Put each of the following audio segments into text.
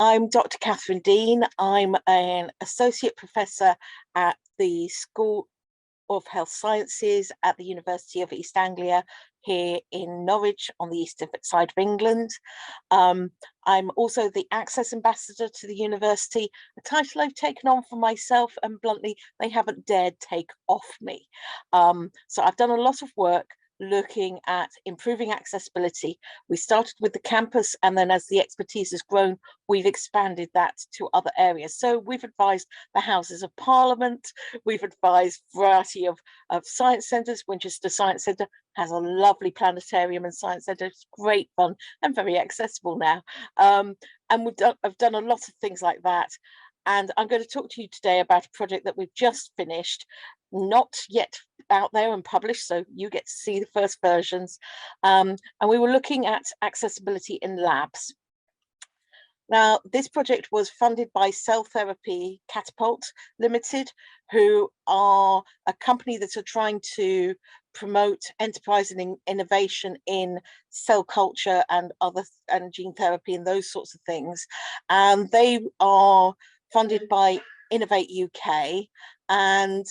I'm Dr. Katherine Deane. I'm an associate professor at the School of Health Sciences at the University of East Anglia here in Norwich on the east side of England. I'm also the Access Ambassador to the university, a title I've taken on for myself, and bluntly, they haven't dared take off me. So I've done a lot of work looking at improving accessibility. We started with the campus, and then as the expertise has grown, we've expanded that to other areas. So we've advised the Houses of Parliament, we've advised a variety of science centres. Winchester Science Centre has a lovely planetarium and science centre. It's great fun and very accessible now. And I've done a lot of things like that. And I'm going to talk to you today about a project that we've just finished, not yet out there and published, so you get to see the first versions. And we were looking at accessibility in labs. Now, this project was funded by Cell Therapy Catapult Limited, who are a company that are trying to promote enterprise and innovation in cell culture and gene therapy and those sorts of things. And they are funded by Innovate UK, and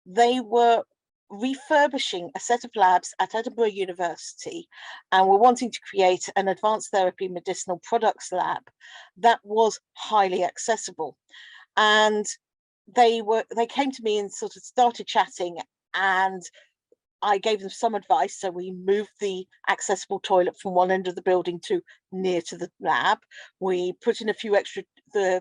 they were refurbishing a set of labs at Edinburgh University, and were wanting to create an advanced therapy medicinal products lab that was highly accessible. And they came to me and sort of started chatting, and I gave them some advice. So we moved the accessible toilet from one end of the building to near to the lab. We put in a few extra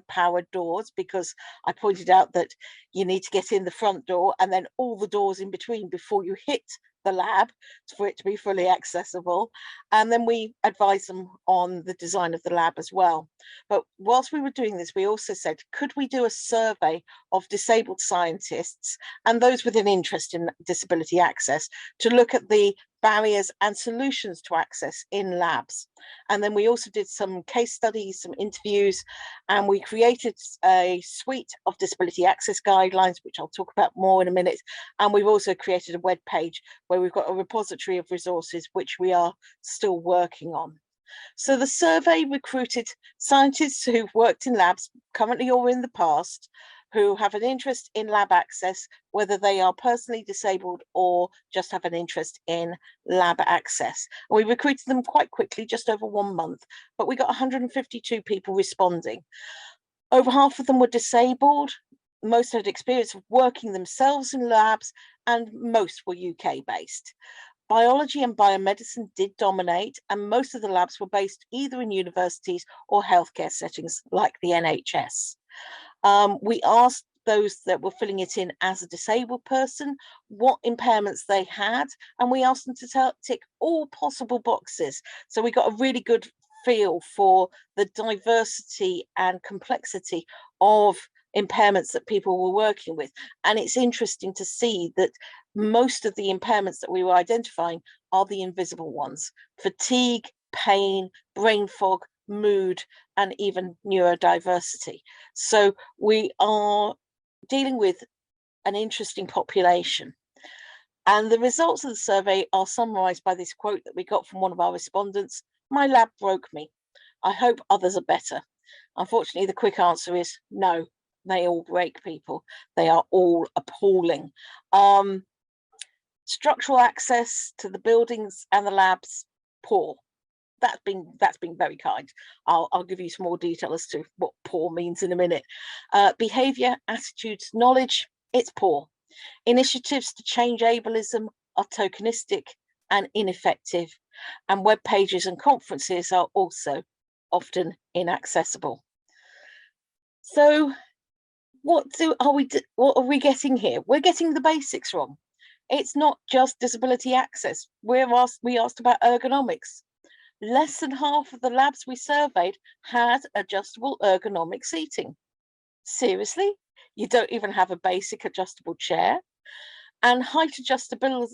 powered doors, because I pointed out that you need to get in the front door and then all the doors in between before you hit the lab for it to be fully accessible. And then we advised them on the design of the lab as well. But whilst we were doing this, we also said, could we do a survey of disabled scientists and those with an interest in disability access to look at the barriers and solutions to access in labs? And then we also did some case studies, some interviews, and we created a suite of disability access guidelines, which I'll talk about more in a minute. And we've also created a web page where we've got a repository of resources, which we are still working on. So the survey recruited scientists who've worked in labs currently or in the past, who have an interest in lab access, whether they are personally disabled or just have an interest in lab access. And we recruited them quite quickly, just over 1 month, but we got 152 people responding. Over half of them were disabled, most had experience of working themselves in labs, and most were UK based. Biology and biomedicine did dominate, and most of the labs were based either in universities or healthcare settings like the NHS. We asked those that were filling it in as a disabled person what impairments they had, and we asked them to tick all possible boxes. So we got a really good feel for the diversity and complexity of impairments that people were working with. And it's interesting to see that most of the impairments that we were identifying are the invisible ones: fatigue, pain, brain fog, mood, and even neurodiversity. So we are dealing with an interesting population. And the results of the survey are summarized by this quote that we got from one of our respondents: "My lab broke me. I hope others are better." Unfortunately, the quick answer is no, they all break people. They are all appalling. Structural access to the buildings and the labs, poor. That's been very kind. I'll give you some more detail as to what poor means in a minute. Behaviour, attitudes, knowledge, it's poor. Initiatives to change ableism are tokenistic and ineffective, and web pages and conferences are also often inaccessible. So what are we getting here? We're getting the basics wrong. It's not just disability access. We asked about ergonomics. Less than half of the labs we surveyed had adjustable ergonomic seating. Seriously? You don't even have a basic adjustable chair? And height adjustable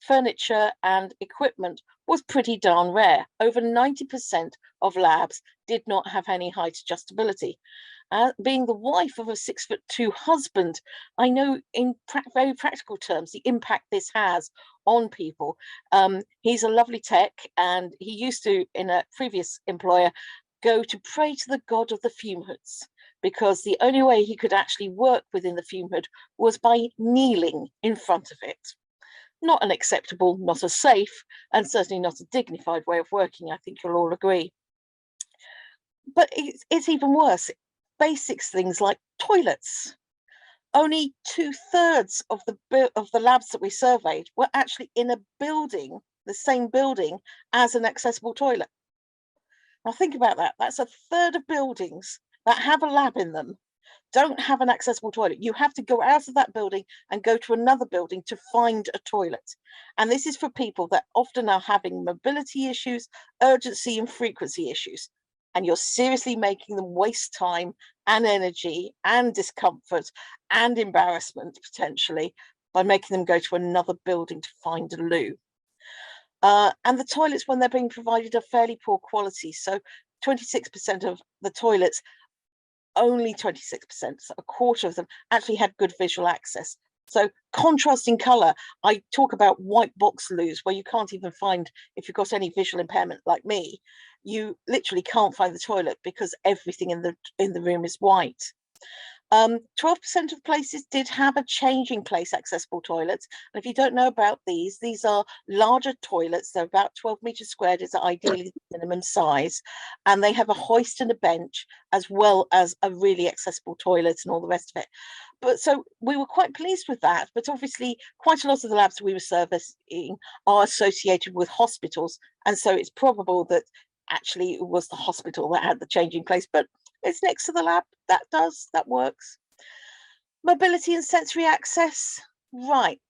furniture and equipment was pretty darn rare. Over 90% of labs did not have any height adjustability. Being the wife of a 6'2" husband, I know in very practical terms the impact this has on people. He's a lovely tech, and he used to, in a previous employer, go to pray to the god of the fume hoods, because the only way he could actually work within the fume hood was by kneeling in front of it. Not an acceptable, not a safe, and certainly not a dignified way of working, I think you'll all agree. But it's even worse. Basics things like toilets. Only 2/3 of the labs that we surveyed were actually in a building, the same building as an accessible toilet. Now think about that. That's a third of buildings that have a lab in them don't have an accessible toilet. You have to go out of that building and go to another building to find a toilet. And this is for people that often are having mobility issues, urgency and frequency issues. And you're seriously making them waste time and energy and discomfort and embarrassment potentially by making them go to another building to find a loo. And the toilets, when they're being provided, are fairly poor quality. So 26% of the toilets, only 26%, so a quarter of them actually had good visual access. So contrasting colour, I talk about white box loos where you can't even find, if you've got any visual impairment like me, you literally can't find the toilet because everything in the room is white. 12% of places did have a changing place accessible toilets. And if you don't know about these are larger toilets. They're about 12 meters squared is ideally the minimum size. And they have a hoist and a bench, as well as a really accessible toilet and all the rest of it. But so we were quite pleased with that. But obviously, quite a lot of the labs we were servicing are associated with hospitals. And so it's probable that actually it was the hospital that had the changing place. But it's next to the lab. That works. Mobility and sensory access. Right.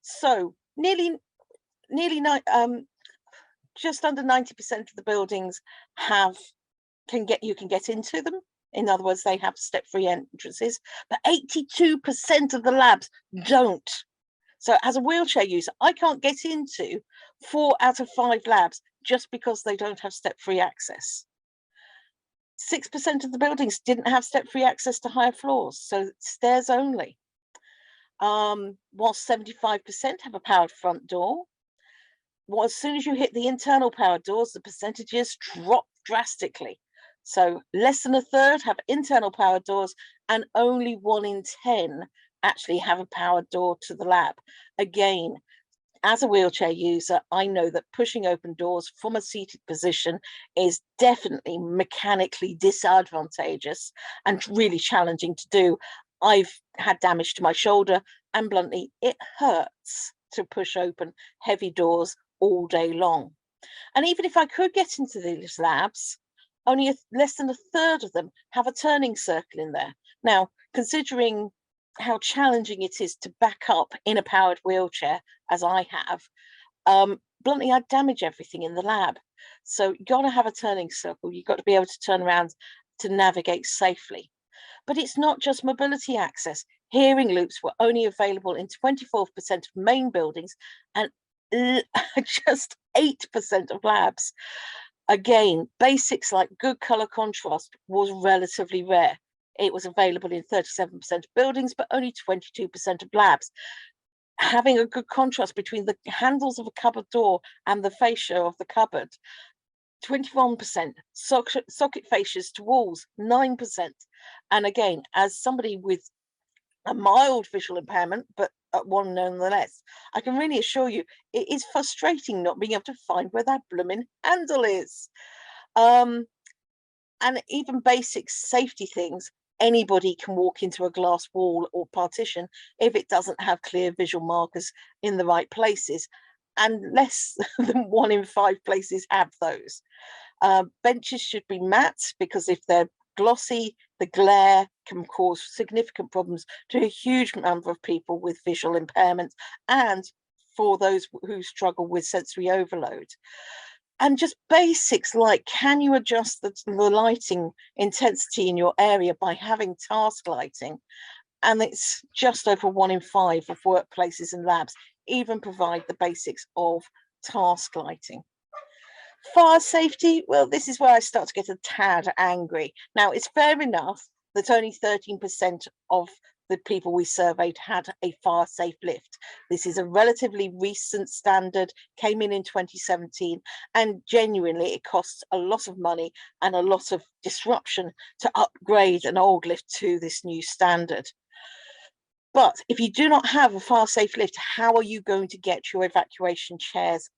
So just under 90% of the buildings you can get into them. In other words, they have step-free entrances, but 82% of the labs don't. So as a wheelchair user, I can't get into 4 out of 5 labs just because they don't have step-free access. 6% of the buildings didn't have step-free access to higher floors, so stairs only. While 75% have a powered front door. Well, as soon as you hit the internal powered doors, the percentages drop drastically. So less than a third have internal powered doors, and only 1 in 10 actually have a powered door to the lab. Again, as a wheelchair user, I know that pushing open doors from a seated position is definitely mechanically disadvantageous and really challenging to do. I've had damage to my shoulder, and bluntly, it hurts to push open heavy doors all day long. And even if I could get into these labs, only less than a third of them have a turning circle in there. Now, considering how challenging it is to back up in a powered wheelchair, as I have, bluntly, I'd damage everything in the lab. So you've got to have a turning circle. You've got to be able to turn around to navigate safely. But it's not just mobility access. Hearing loops were only available in 24% of main buildings and just 8% of labs. Again, basics like good color contrast was relatively rare. It was available in 37% of buildings, but only 22% of labs. Having a good contrast between the handles of a cupboard door and the fascia of the cupboard, 21%. Socket fascias to walls, 9%. And again, as somebody with a mild visual impairment, but one nonetheless, I can really assure you it is frustrating not being able to find where that blooming handle is. And even basic safety things, anybody can walk into a glass wall or partition if it doesn't have clear visual markers in the right places, and less than 1 in 5 places have those. Benches should be matte, because if they're glossy, the glare can cause significant problems to a huge number of people with visual impairment and for those who struggle with sensory overload. And just basics like, can you adjust the lighting intensity in your area by having task lighting? And it's just over 1 in 5 of workplaces and labs even provide the basics of task lighting. Fire safety, well, this is where I start to get a tad angry. Now, it's fair enough that only 13% of the people we surveyed had a fire safe lift. This is a relatively recent standard, came in 2017, and genuinely it costs a lot of money and a lot of disruption to upgrade an old lift to this new standard. But if you do not have a fire safe lift, how are you going to get your evacuation chairs?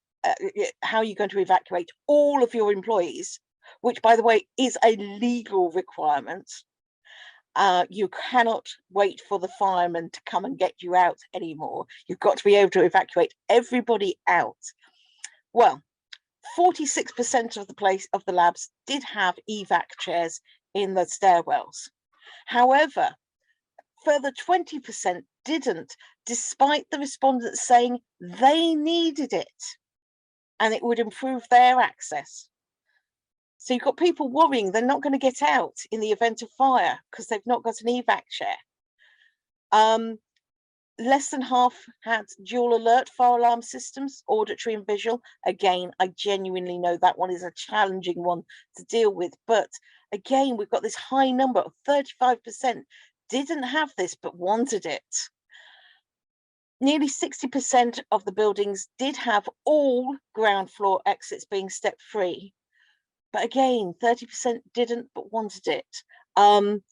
How are you going to evacuate all of your employees, which, by the way, is a legal requirement? You cannot wait for the firemen to come and get you out anymore. You've got to be able to evacuate everybody out. Well, 46% of the labs did have evac chairs in the stairwells. However, further 20% didn't, despite the respondents saying they needed it and it would improve their access. So you've got people worrying they're not going to get out in the event of fire because they've not got an evac chair. Less than half had dual alert fire alarm systems, auditory and visual. Again, I genuinely know that one is a challenging one to deal with. But again, we've got this high number of 35% didn't have this but wanted it. Nearly 60% of the buildings did have all ground floor exits being step free. But again, 30% didn't but wanted it. And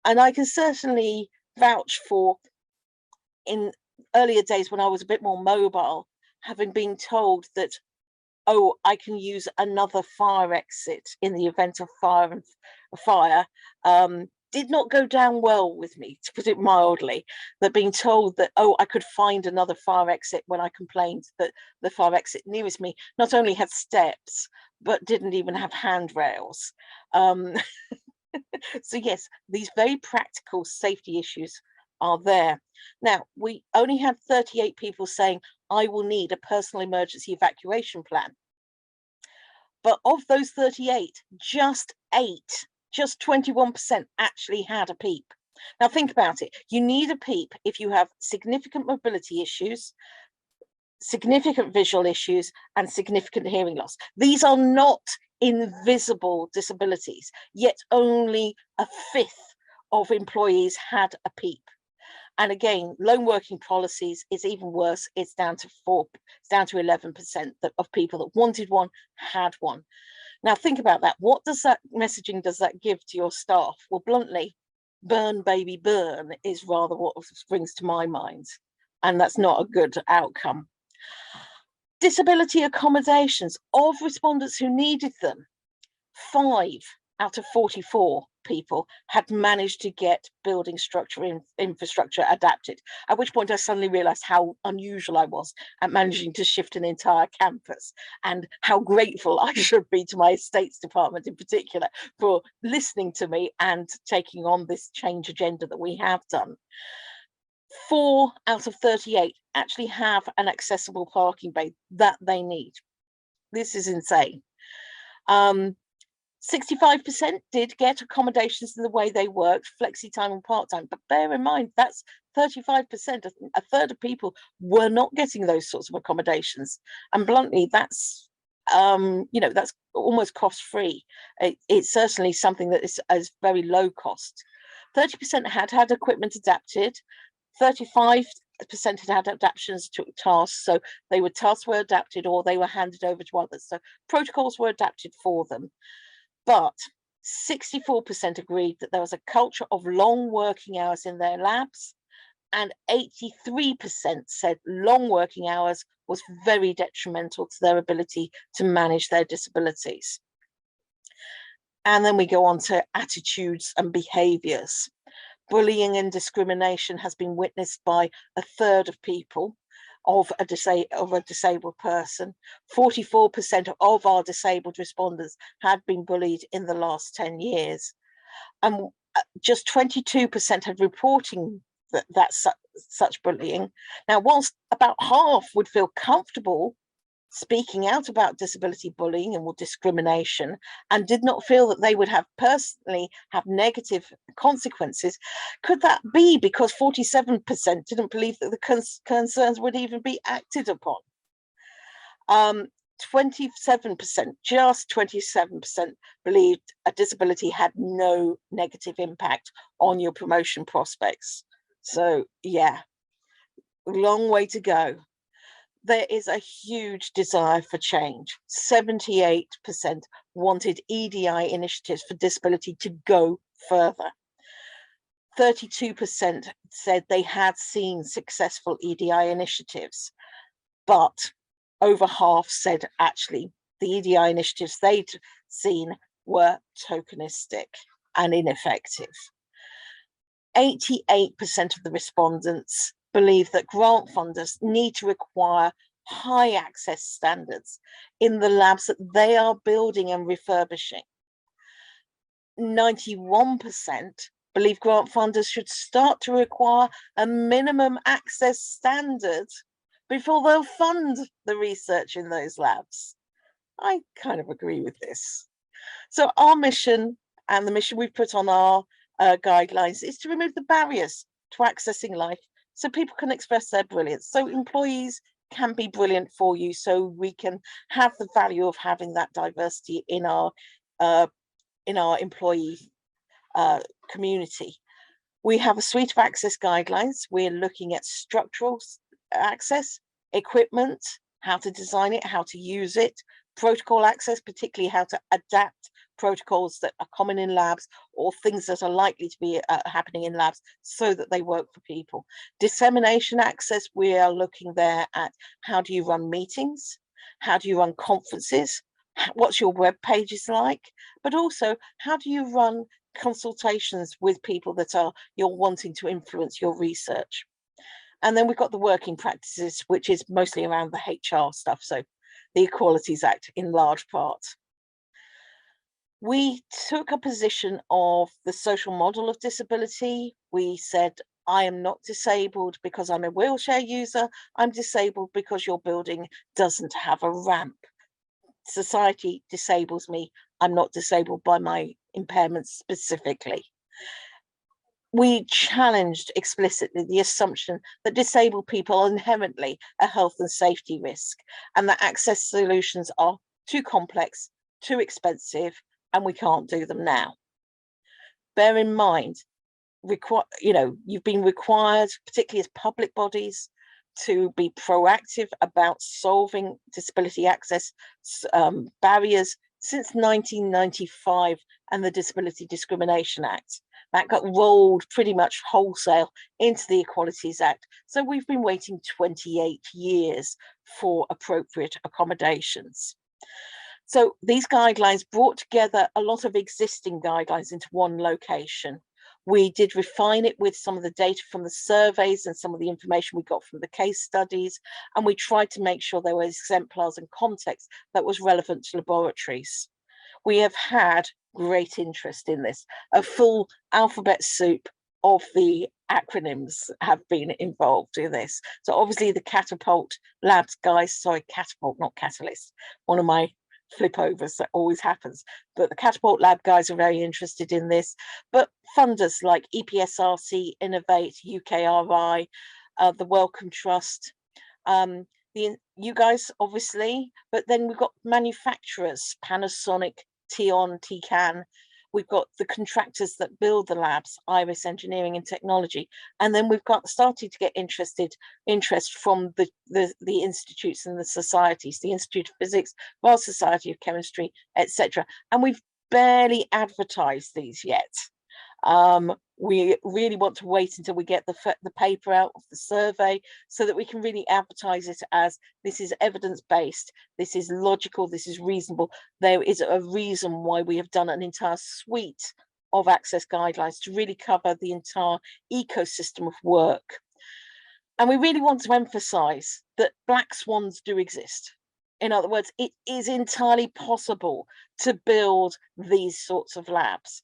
I can certainly vouch for, in earlier days when I was a bit more mobile, having been told that, oh, I can use another fire exit in the event of fire, did not go down well with me, to put it mildly. That being told that, oh, I could find another fire exit when I complained that the fire exit nearest me not only had steps, but didn't even have handrails. So yes, these very practical safety issues are there. Now, we only had 38 people saying, I will need a personal emergency evacuation plan. But of those 38, just 21% actually had a PEEP. Now think about it. You need a PEEP if you have significant mobility issues, significant visual issues, and significant hearing loss. These are not invisible disabilities, yet only a fifth of employees had a PEEP. And again, lone working policies is even worse. It's down to 11% of people that wanted one had one. Now think about that. What does that messaging does that give to your staff? Well, bluntly, burn baby burn is rather what springs to my mind, and that's not a good outcome. Disability accommodations, of respondents who needed them, 5 out of 44 people had managed to get building infrastructure adapted, at which point I suddenly realized how unusual I was at managing to shift an entire campus, and how grateful I should be to my estates department in particular for listening to me and taking on this change agenda that we have done. 4 out of 38 actually have an accessible parking bay that they need. This is insane. 65% did get accommodations in the way they worked, flexi time and part-time, but bear in mind that's 35%. A third of people were not getting those sorts of accommodations, and bluntly, that's that's almost cost-free. It's certainly something that is very low cost. 30% had equipment adapted. 35% had adaptations to tasks, so tasks were adapted or they were handed over to others, so protocols were adapted for them. But 64% agreed that there was a culture of long working hours in their labs, and 83% said long working hours was very detrimental to their ability to manage their disabilities. And then we go on to attitudes and behaviours. Bullying and discrimination has been witnessed by a third of people of a disabled person. 44% of our disabled respondents had been bullied in the last 10 years. And just 22% had reporting that such bullying. Now, whilst about half would feel comfortable speaking out about disability bullying and discrimination, and did not feel that they would personally have negative consequences, could that be because 47% didn't believe that the concerns would even be acted upon? 27%, just 27% believed a disability had no negative impact on your promotion prospects. So yeah, long way to go. There is a huge desire for change. 78% wanted EDI initiatives for disability to go further. 32% said they had seen successful EDI initiatives, but over half said actually the EDI initiatives they'd seen were tokenistic and ineffective. 88% of the respondents believe that grant funders need to require high access standards in the labs that they are building and refurbishing. 91% believe grant funders should start to require a minimum access standard before they'll fund the research in those labs. I kind of agree with this. So our mission, and the mission we've put on our guidelines, is to remove the barriers to accessing life so people can express their brilliance, so employees can be brilliant for you, so we can have the value of having that diversity in our employee community. We have a suite of access guidelines. We're looking at structural access, equipment, how to design it, how to use it, protocol access, particularly how to adapt protocols that are common in labs or things that are likely to be happening in labs so that they work for people. Dissemination access, we are looking there at how do you run meetings, how do you run conferences, what's your web pages like, but also how do you run consultations with people that you're wanting to influence your research. And then we've got the working practices, which is mostly around the HR stuff, so the Equalities Act in large part. We took a position of the social model of disability. We said, I am not disabled because I'm a wheelchair user. I'm disabled because your building doesn't have a ramp. Society disables me. I'm not disabled by my impairments specifically. We challenged explicitly the assumption that disabled people are inherently a health and safety risk, and that access solutions are too complex, too expensive, and we can't do them now. Bear in mind, you've been required, particularly as public bodies, to be proactive about solving disability access barriers since 1995 and the Disability Discrimination Act. That got rolled pretty much wholesale into the Equalities Act. So we've been waiting 28 years for appropriate accommodations. So these guidelines brought together a lot of existing guidelines into one location. We did refine it with some of the data from the surveys and some of the information we got from the case studies, and we tried to make sure there were exemplars and context that was relevant to laboratories. We have had great interest in this. A full alphabet soup of the acronyms have been involved in this. So obviously the Catapult Labs guys, sorry, Catapult, not Catalyst, one of my flip overs that always happens, but the Catapult Lab guys are very interested in this. But funders like EPSRC, Innovate, UKRI, the Wellcome Trust, you guys obviously, but then we've got manufacturers, Panasonic, Tion, Tecan. We've got the contractors that build the labs, Iris Engineering and Technology, and then we've got started to get interest from the institutes and the societies, the Institute of Physics, Royal Society of Chemistry, etc. And we've barely advertised these yet. We really want to wait until we get the paper out of the survey so that we can really advertise it as this is evidence-based, this is logical, this is reasonable. There is a reason why we have done an entire suite of access guidelines to really cover the entire ecosystem of work. And we really want to emphasize that black swans do exist. In other words, it is entirely possible to build these sorts of labs.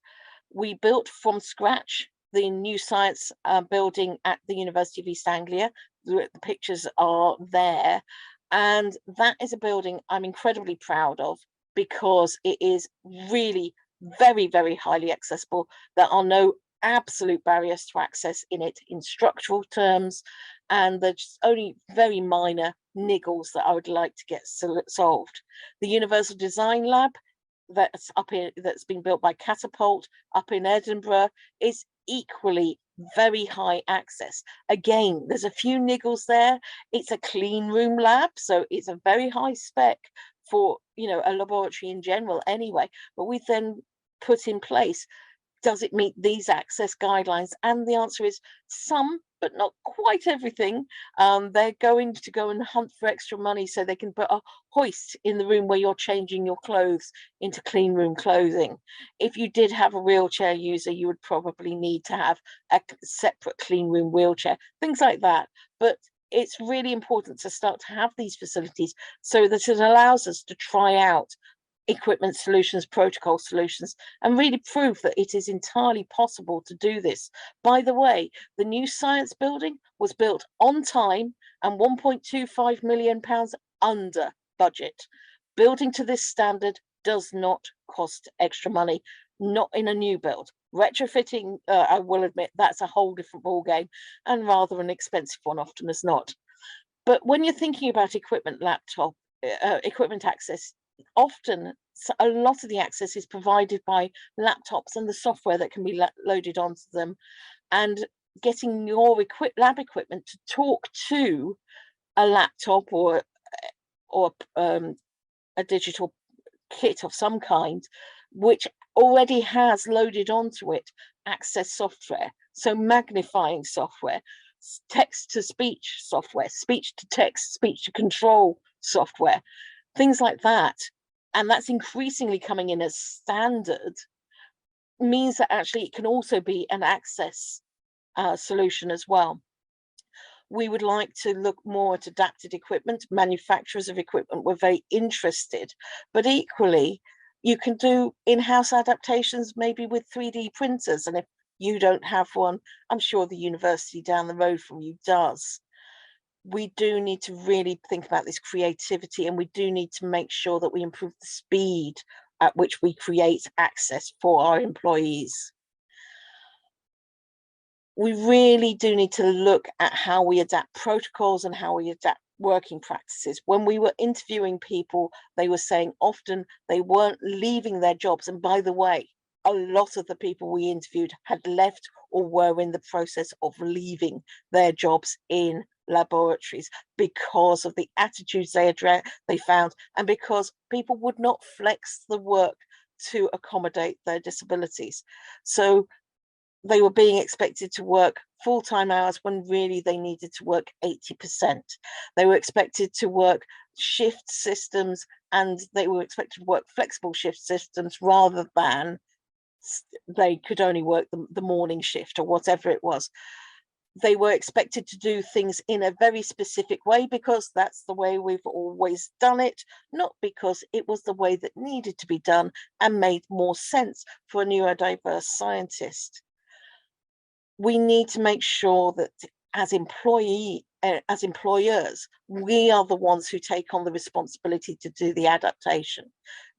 We built from scratch the new science building at the University of East Anglia. The pictures are there. And that is a building I'm incredibly proud of because it is really very, very highly accessible. There are no absolute barriers to access in it in structural terms. And there's only very minor niggles that I would like to get solved. The Universal Design Lab that's been built by Catapult up in Edinburgh is equally very high access. Again, there's a few niggles there. It's a clean room lab, so it's a very high spec for, you know, a laboratory in general anyway, but we then put in place, does it meet these access guidelines? And the answer is some, but not quite everything. They're going to go and hunt for extra money so they can put a hoist in the room where you're changing your clothes into clean room clothing. If you did have a wheelchair user, you would probably need to have a separate clean room wheelchair, things like that. But it's really important to start to have these facilities so that it allows us to try out equipment solutions, protocol solutions, and really prove that it is entirely possible to do this. By the way, the new science building was built on time and £1.25 million under budget. Building to this standard does not cost extra money, not in a new build. Retrofitting, I will admit, that's a whole different ballgame and rather an expensive one, often as not. But when you're thinking about equipment access, often a lot of the access is provided by laptops and the software that can be loaded onto them, and getting your lab equipment to talk to a laptop or a digital kit of some kind, which already has loaded onto it access software, so magnifying software, text to speech software, speech to text, speech to control software, things like that. And that's increasingly coming in as standard, means that actually it can also be an access solution as well. We would like to look more at adapted equipment. Manufacturers of equipment were very interested, but equally, you can do in-house adaptations, maybe with 3D printers. And if you don't have one, I'm sure the university down the road from you does. We do need to really think about this creativity, and we do need to make sure that we improve the speed at which we create access for our employees. We really do need to look at how we adapt protocols and how we adapt working practices. When we were interviewing people, they were saying often they weren't leaving their jobs. And by the way, a lot of the people we interviewed had left or were in the process of leaving their jobs in laboratories because of the attitudes they found, and because people would not flex the work to accommodate their disabilities. So they were being expected to work full-time hours when really they needed to work 80%. They were expected to work shift systems, and they were expected to work flexible shift systems rather than they could only work the morning shift or whatever it was. They were expected to do things in a very specific way because that's the way we've always done it, not because it was the way that needed to be done and made more sense for a neurodiverse scientist. We need to make sure that as employers, we are the ones who take on the responsibility to do the adaptation,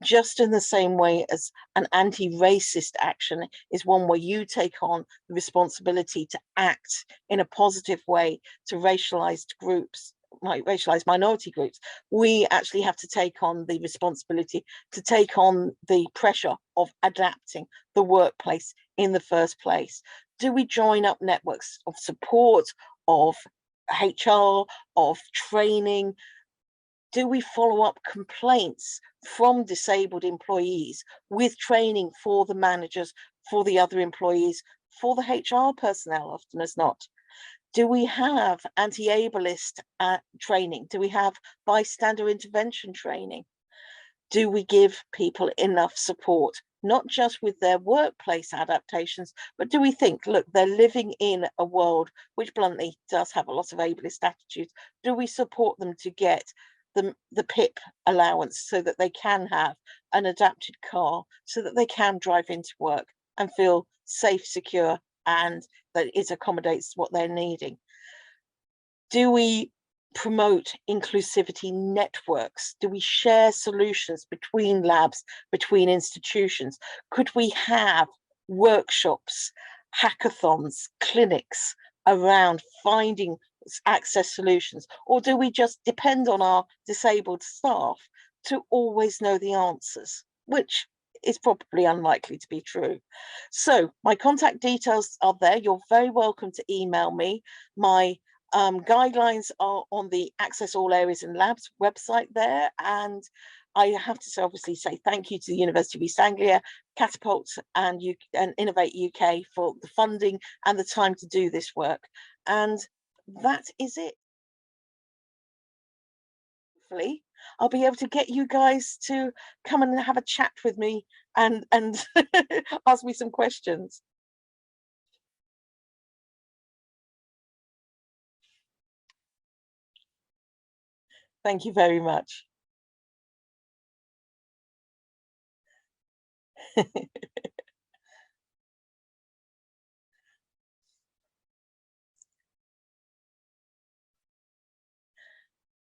just in the same way as an anti-racist action is one where you take on the responsibility to act in a positive way to racialized groups, like racialized minority groups. We actually have to take on the responsibility to take on the pressure of adapting the workplace in the first place. Do we join up networks of support, of HR, of training? Do we follow up complaints from disabled employees with training for the managers, for the other employees, for the HR personnel, often as not? Do we have anti-ableist training? Do we have bystander intervention training? Do we give people enough support, not just with their workplace adaptations, but do we think, look, they're living in a world which bluntly does have a lot of ableist attitudes. Do we support them to get the PIP allowance so that they can have an adapted car, so that they can drive into work and feel safe, secure, and that it accommodates what they're needing? Do we promote inclusivity networks? Do we share solutions between labs, between institutions? Could we have workshops, hackathons, clinics around finding access solutions? Or do we just depend on our disabled staff to always know the answers, which is probably unlikely to be true. So my contact details are there. You're very welcome to email me. My guidelines are on the Access All Areas and Labs website there. And I have to obviously say thank you to the University of East Anglia, Catapult and Innovate UK for the funding and the time to do this work. And that is it. Hopefully I'll be able to get you guys to come and have a chat with me and ask me some questions. Thank you very much.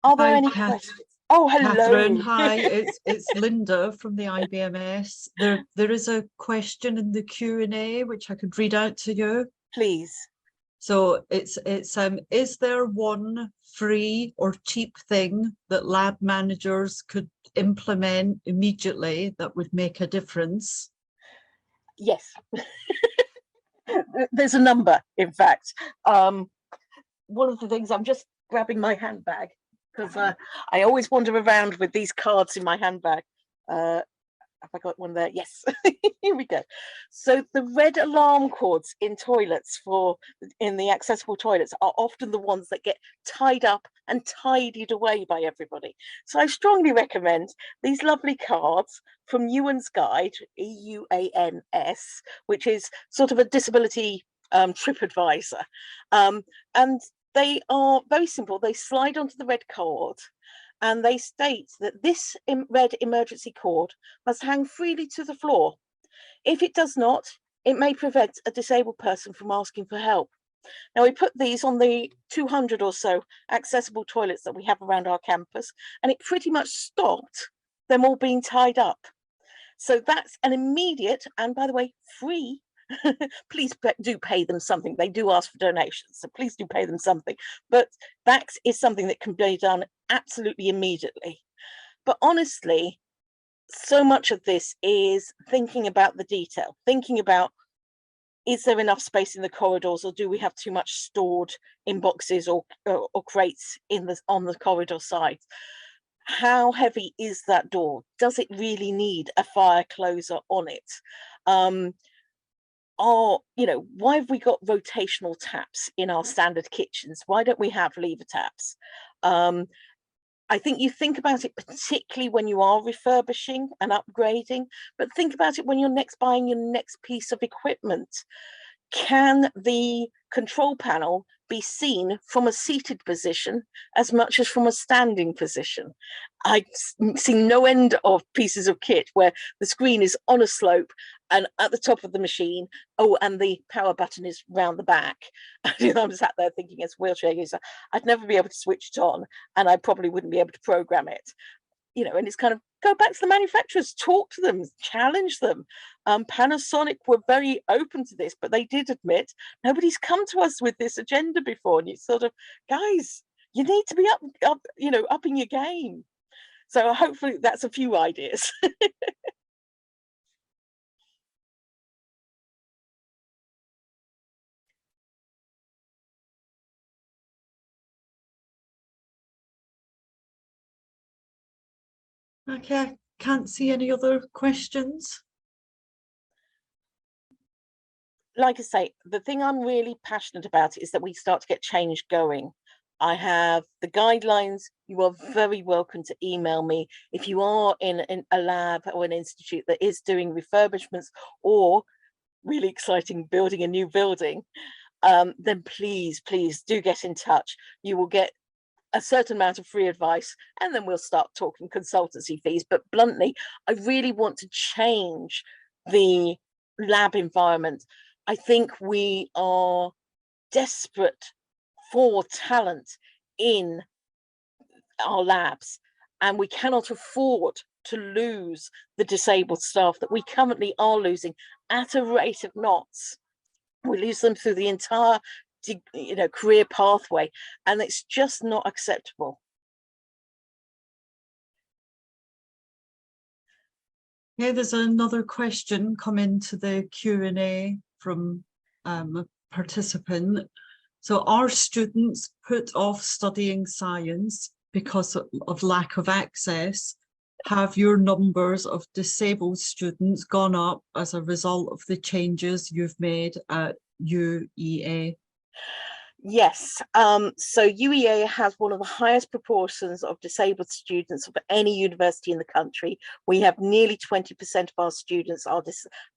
Are there Hi, any questions? Oh, Catherine, hello. hi, it's Linda from the IBMS. There is a question in the Q&A which I could read out to you. Please. So it's is there one free or cheap thing that lab managers could implement immediately that would make a difference? Yes. There's a number, in fact. One of the things, I'm just grabbing my handbag because I always wander around with these cards in my handbag. Have I got one there? Yes. Here we go. So the red alarm cords in toilets in the accessible toilets are often the ones that get tied up and tidied away by everybody. So I strongly recommend these lovely cards from Ewan's Guide, EUANS, which is sort of a disability trip advisor. And they are very simple. They slide onto the red cord and they state that this red emergency cord must hang freely to the floor. If it does not, it may prevent a disabled person from asking for help. Now, we put these on the 200 or so accessible toilets that we have around our campus, and it pretty much stopped them all being tied up. So that's an immediate, and by the way, free. Please do pay them something. They do ask for donations, so please do pay them something. But that is something that can be done absolutely immediately. But honestly, so much of this is thinking about the detail, thinking about, is there enough space in the corridors, or do we have too much stored in boxes or crates on the corridor side? How heavy is that door? Does it really need a fire closer on it? Why have we got rotational taps in our standard kitchens? Why don't we have lever taps? I think you think about it particularly when you are refurbishing and upgrading, but think about it when you're buying your next piece of equipment. Can the control panel be seen from a seated position as much as from a standing position? I've seen no end of pieces of kit where the screen is on a slope and at the top of the machine, and the power button is round the back. I'm sat there thinking, as a wheelchair user, I'd never be able to switch it on, and I probably wouldn't be able to program it. And it's kind of, go back to the manufacturers, talk to them, challenge them. Panasonic were very open to this, but they did admit nobody's come to us with this agenda before. And you sort of, guys, you need to be upping your game. So hopefully that's a few ideas. Okay, can't see any other questions. Like I say, the thing I'm really passionate about is that we start to get change going. I have the guidelines. You are very welcome to email me if you are in a lab or an institute that is doing refurbishments or, really exciting, building a new building. Then please do get in touch. You will get a certain amount of free advice, and then we'll start talking consultancy fees. But bluntly, I really want to change the lab environment. I think we are desperate for talent in our labs, and we cannot afford to lose the disabled staff that we currently are losing at a rate of knots. We lose them through the entire career pathway, and it's just not acceptable. Yeah, there's another question come into the Q&A from a participant. So are students put off studying science because of lack of access? Have your numbers of disabled students gone up as a result of the changes you've made at UEA? Yes, so UEA has one of the highest proportions of disabled students of any university in the country. We have nearly 20% of our students are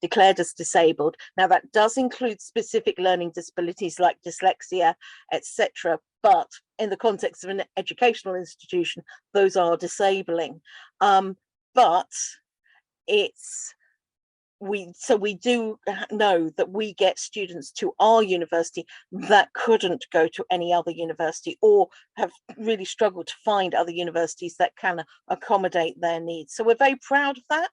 declared as disabled. Now that does include specific learning disabilities like dyslexia, etc. But in the context of an educational institution, those are disabling. But it's we do know that we get students to our university that couldn't go to any other university or have really struggled to find other universities that can accommodate their needs. So we're very proud of that.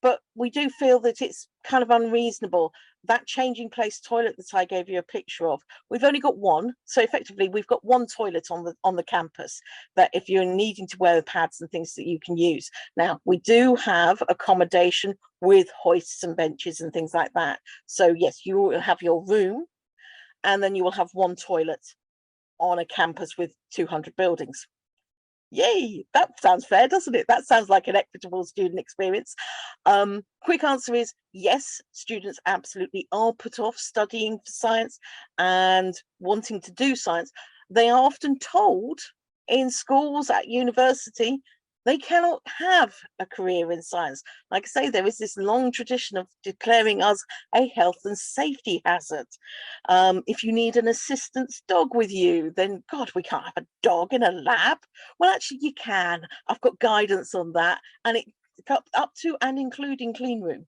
But we do feel that it's kind of unreasonable. That changing place toilet that I gave you a picture of, we've only got one. So effectively, we've got one toilet on the campus that if you're needing to wear the pads and things that you can use. Now, we do have accommodation with hoists and benches and things like that. So yes, you will have your room and then you will have one toilet on a campus with 200 buildings. Yay, that sounds fair, doesn't it? That sounds like an equitable student experience. Quick answer is yes, students absolutely are put off studying for science and wanting to do science. They are often told in schools, at university, they cannot have a career in science. Like I say, there is this long tradition of declaring us a health and safety hazard. If you need an assistance dog with you, then God, we can't have a dog in a lab. Well, actually, you can. I've got guidance on that, and it up to and including clean room.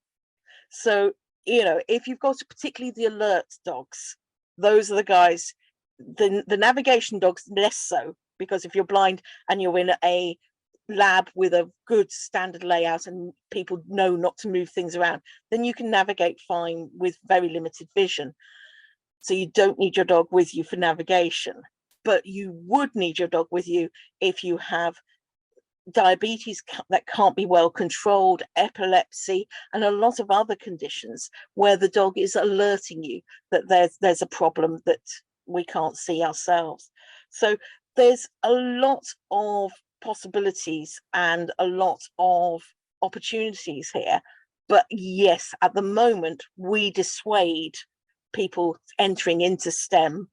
So, if you've got particularly the alert dogs, those are the guys. The navigation dogs less so, because if you're blind and you're in a lab with a good standard layout and people know not to move things around, then you can navigate fine with very limited vision. So you don't need your dog with you for navigation, but you would need your dog with you if you have diabetes that can't be well controlled, epilepsy, and a lot of other conditions where the dog is alerting you that there's a problem that we can't see ourselves. So there's a lot of possibilities and a lot of opportunities here. But yes, at the moment, we dissuade people entering into STEM.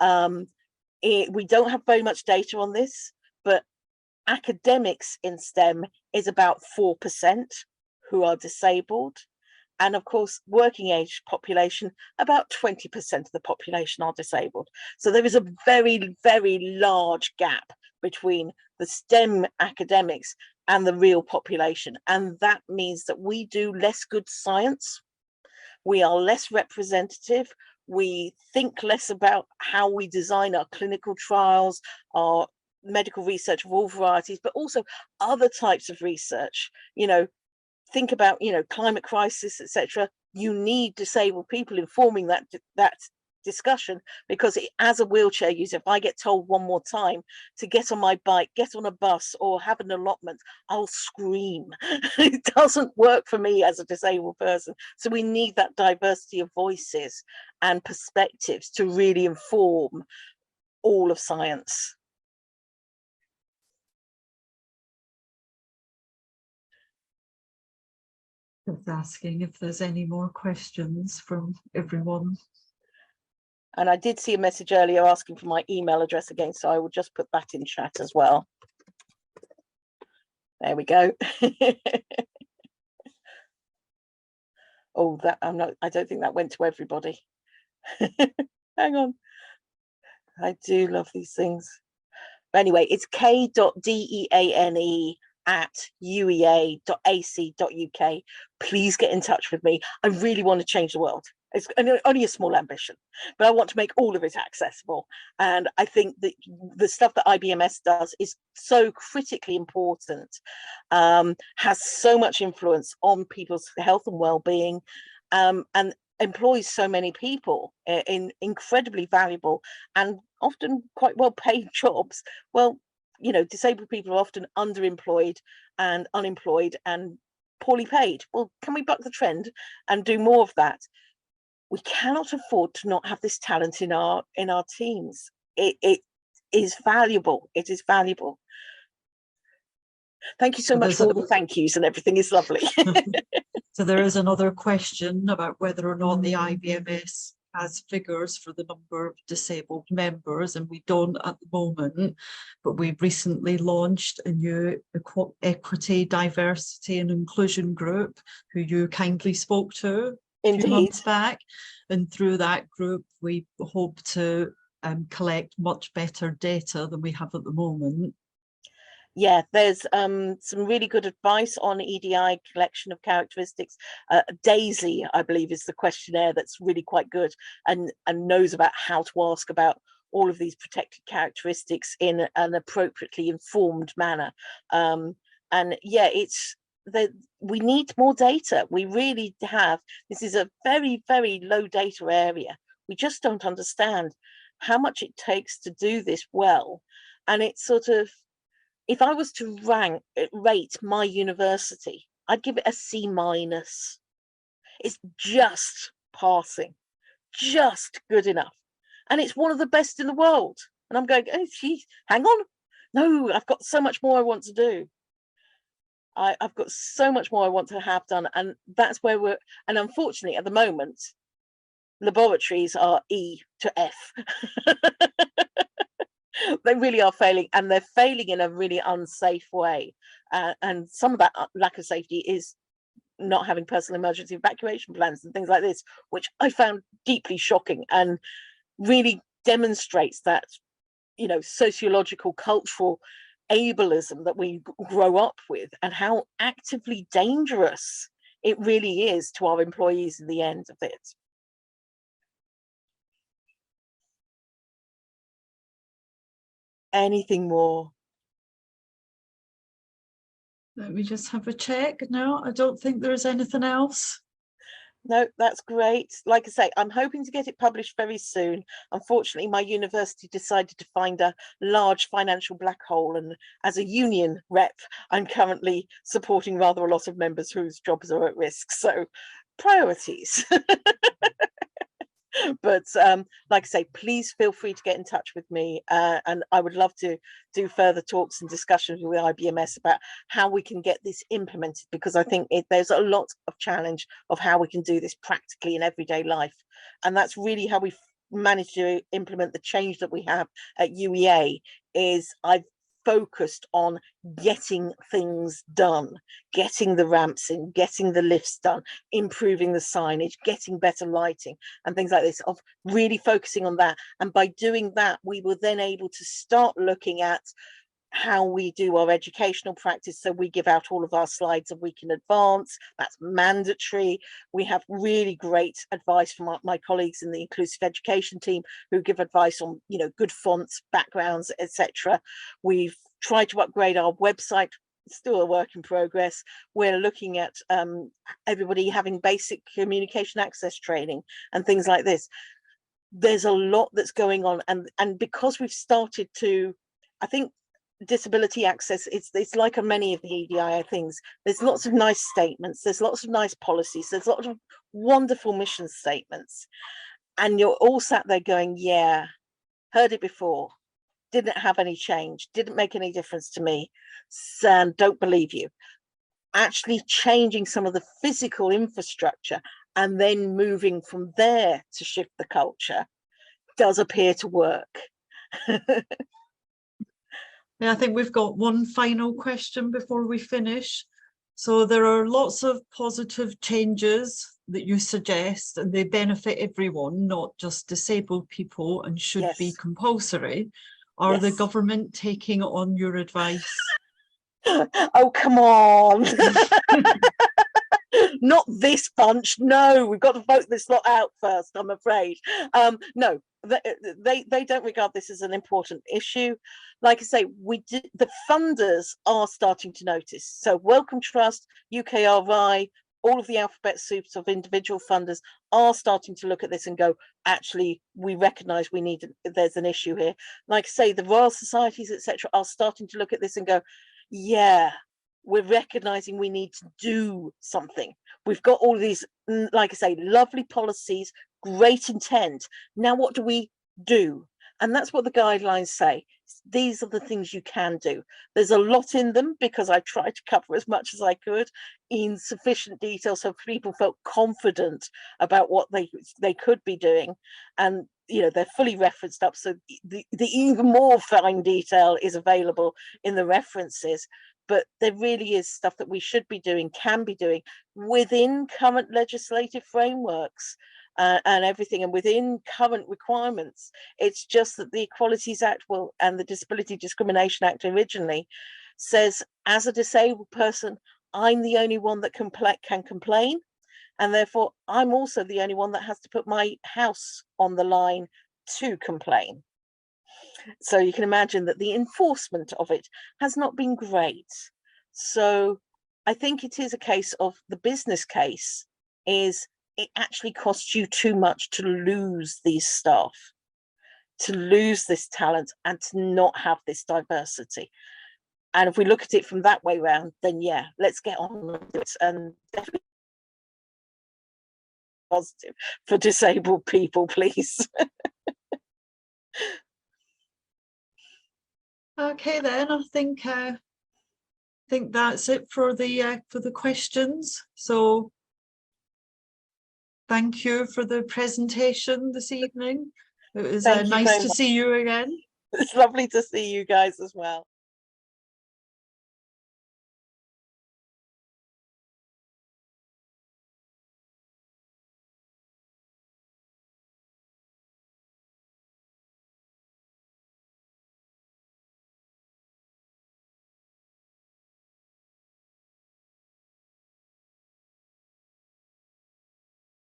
We don't have very much data on this, but academics in STEM is about 4% who are disabled. And of course, working age population, about 20% of the population are disabled. So there is a very, very large gap between the STEM academics and the real population. And that means that we do less good science. We are less representative. We think less about how we design our clinical trials, our medical research of all varieties, but also other types of research. Think about climate crisis, etc. You need disabled people informing that discussion, because as a wheelchair user, if I get told one more time to get on my bike, get on a bus, or have an allotment, I'll scream. It doesn't work for me as a disabled person. So we need that diversity of voices and perspectives to really inform all of science. Just asking if there's any more questions from everyone. And I did see a message earlier asking for my email address again, so I will just put that in chat as well. There we go. Oh, I don't think that went to everybody. Hang on. I do love these things. But anyway, it's k.deane@uea.ac.uk. Please get in touch with me. I really want to change the world. It's only a small ambition, but I want to make all of it accessible. And I think that the stuff that IBMS does is so critically important, has so much influence on people's health and well-being, and employs so many people in incredibly valuable and often quite well paid jobs. Well, disabled people are often underemployed and unemployed and poorly paid. Well, can we buck the trend and do more of that? We cannot afford to not have this talent in our teams. It is valuable. It is valuable. Thank you so much for all the thank yous and everything is lovely. So there is another question about whether or not the IBMS has figures for the number of disabled members, and we don't at the moment, but we've recently launched a new equity, diversity and inclusion group who you kindly spoke to a few months back, and through that group we hope to collect much better data than we have at the moment. Yeah, there's some really good advice on EDI collection of characteristics. Daisy, I believe, is the questionnaire that's really quite good and knows about how to ask about all of these protected characteristics in an appropriately informed manner. And yeah, it's that we need more data. We really have. This is a very, very low data area. We just don't understand how much it takes to do this well. And it's sort of, if I was to rate my university, I'd give it a C-. It's just passing, just good enough. And it's one of the best in the world. And I'm going, oh, gee, hang on. No, I've got so much more I want to do. I've got so much more I want to have done. And that's where we're, and unfortunately at the moment, laboratories are E to F. They really are failing, and they're failing in a really unsafe way. And some of that lack of safety is not having personal emergency evacuation plans and things like this, which I found deeply shocking and really demonstrates that, you know, sociological, cultural ableism that we grow up with and how actively dangerous it really is to our employees in the end of it. Anything more? Let me just have a check. No, I don't think there's anything else. No, that's great. Like I say, I'm hoping to get it published very soon. Unfortunately, my university decided to find a large financial black hole, and as a union rep, I'm currently supporting rather a lot of members whose jobs are at risk. So priorities. But like I say, please feel free to get in touch with me, and I would love to do further talks and discussions with IBMS about how we can get this implemented, because I think there's a lot of challenge of how we can do this practically in everyday life, and that's really how we managed to implement the change that we have at UEA. Is I've focused on getting things done, getting the ramps in, getting the lifts done, improving the signage, getting better lighting and things like this, of really focusing on that. And by doing that, we were then able to start looking at how we do our educational practice. So we give out all of our slides a week in advance. That's mandatory. We have really great advice from my colleagues in the inclusive education team who give advice on, you know, good fonts, backgrounds, etc. We've tried to upgrade our website, still a work in progress. We're looking at everybody having basic communication access training and things like this. There's a lot that's going on, and because we've started to, I think, disability access, it's like on many of the EDI things, there's lots of nice statements, there's lots of nice policies, there's lots of wonderful mission statements, and you're all sat there going, yeah, heard it before, didn't have any change, didn't make any difference to me, so don't believe you. Actually changing some of the physical infrastructure and then moving from there to shift the culture does appear to work. Yeah, I think we've got one final question before we finish. So there are lots of positive changes that you suggest, and they benefit everyone, not just disabled people, and should be compulsory. Are the government taking on your advice? Oh, come on. Not this bunch. No, we've got to vote this lot out first, I'm afraid. No, they don't regard this as an important issue. Like I say, the funders are starting to notice. So Wellcome Trust, UKRI, all of the alphabet soups of individual funders are starting to look at this and go, actually, we recognise there's an issue here. Like I say, the Royal Societies, etc., are starting to look at this and go, yeah, we're recognizing we need to do something. We've got all these, like I say, lovely policies, great intent. Now, what do we do? And that's what the guidelines say. These are the things you can do. There's a lot in them because I tried to cover as much as I could in sufficient detail so people felt confident about what they could be doing. And you know, they're fully referenced up, so the even more fine detail is available in the references. But there really is stuff that we should be doing, can be doing within current legislative frameworks and everything, and within current requirements. It's just that the Equalities Act, well, and the Disability Discrimination Act originally says, as a disabled person, I'm the only one that can complain. And therefore, I'm also the only one that has to put my house on the line to complain. So you can imagine that the enforcement of it has not been great. So I think it is a case of the business case is it actually costs you too much to lose these staff, to lose this talent, and to not have this diversity. And if we look at it from that way round, then yeah, let's get on with it and definitely positive for disabled people, please. Okay, then I think that's it for the questions. So thank you for the presentation this evening. It was Thank you nice very to much. see you again. It's lovely to see you guys as well.